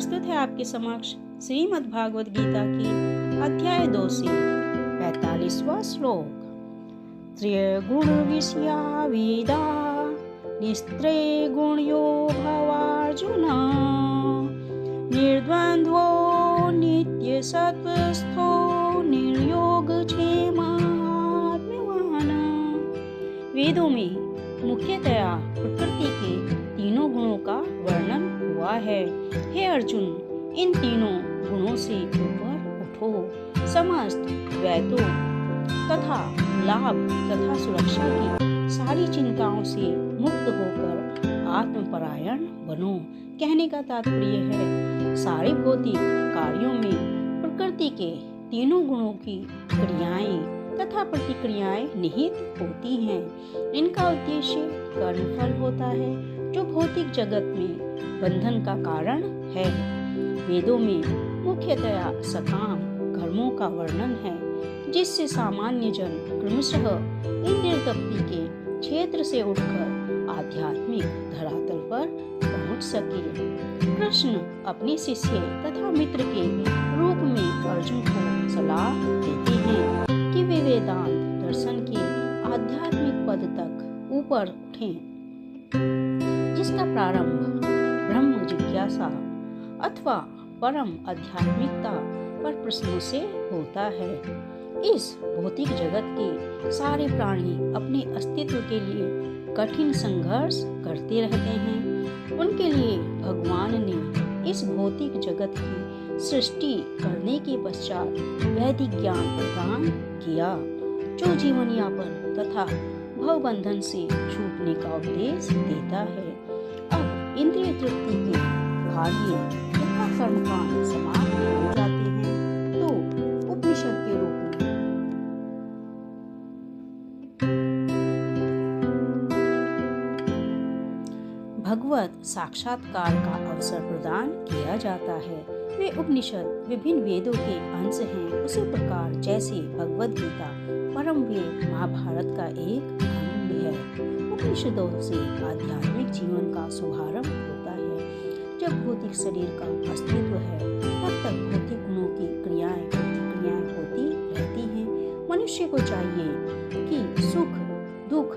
प्रस्तुत है आपके समक्ष श्रीमद् भागवत गीता की अध्याय 2 से 45वां श्लोक। त्रिगुण विषया वेदा निस्त्रय गुणयो भवार्जुन निर्द्वन्द्वो नित्य सत्वस्थो निर्योग क्षेमात्मवान। वेदों में मुख्यतया प्रकृति के तीनों गुणों का वर्णन हुआ है। हे अर्जुन, इन तीनों गुणों से ऊपर उठो। समस्त द्वैतों तथा लाभ तथा सुरक्षा की सारी चिंताओं से मुक्त होकर आत्मपरायण बनो। कहने का तात्पर्य है, सारे भौतिक कार्यों में प्रकृति के तीनों गुणों की क्रियाएं तथा प्रतिक्रियाएं निहित होती हैं। इनका उद्देश्य कर्मफल होता है, जो भौतिक जगत में बंधन का कारण है। वेदों में मुख्यतया सकाम कर्मों का वर्णन है, जिससे सामान्य जन क्रमशः इंद्रिय तृप्ति के क्षेत्र से उठकर आध्यात्मिक धरातल पर पहुंच सके। कृष्ण अपने शिष्य तथा मित्र के रूप में अर्जुन को सलाह देते हैं कि वे वेदांत दर्शन के आध्यात्मिक पद तक ऊपर उठें, जिसका प्रारंभ ब्रह्म जिज्ञासा अथवा परम आध्यात्मिकता पर प्रश्नों से होता है। इस भौतिक जगत के सारे प्राणी अपने अस्तित्व के लिए कठिन संघर्ष करते रहते हैं। उनके लिए भगवान ने इस भौतिक जगत की सृष्टि करने के पश्चात वैदिक ज्ञान प्रदान किया, जो जीवन यापन तथा भवबंधन से छूटने का उपदेश देता है। अब इंद्रिय तृप्ति के कार्य तथा कर्मकांड समाप्त हो जाते हैं, तो उपनिषद के रूप में भगवत साक्षात्कार का अवसर प्रदान किया जाता है। वे उपनिषद विभिन्न वेदों के अंश हैं। उसी प्रकार जैसे भगवद गीता परम वेद महाभारत का एक अंग है। उपनिषदों से आध्यात्मिक जीवन का शुभारंभ होता है। जब भौतिक शरीर का अस्तित्व है, तब तक भौतिक गुणों की क्रियाएं प्रतिक्रियाएं होती रहती हैं। मनुष्य को चाहिए कि सुख दुख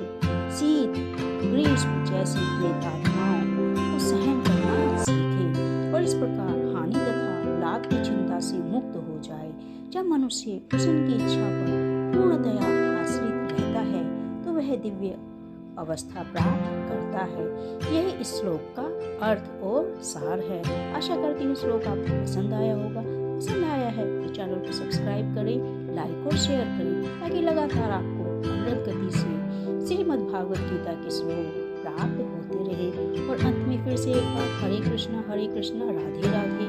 शीत ग्रीष्म जैसी वेदनाओं को सहन करना सीखे और इस प्रकार हानि तथा लाभ की चिंता से मुक्त हो जाए। जब मनुष्य कृष्ण की इच्छा पर पूर्णतया आश्रित रहता है, तो वह दिव्य अवस्था प्राप्त करता है। यह इस श्लोक का अर्थ और सार है। आशा करती हूँ श्लोक आपको पसंद आया होगा। पसंद आया है तो चैनल को सब्सक्राइब करें, लाइक और शेयर करें, ताकि लगातार आपको अमृत गति से श्रीमद् भागवत गीता के श्लोक प्राप्त होते रहे। और अंत में फिर से एक बार हरे कृष्णा राधे राधे।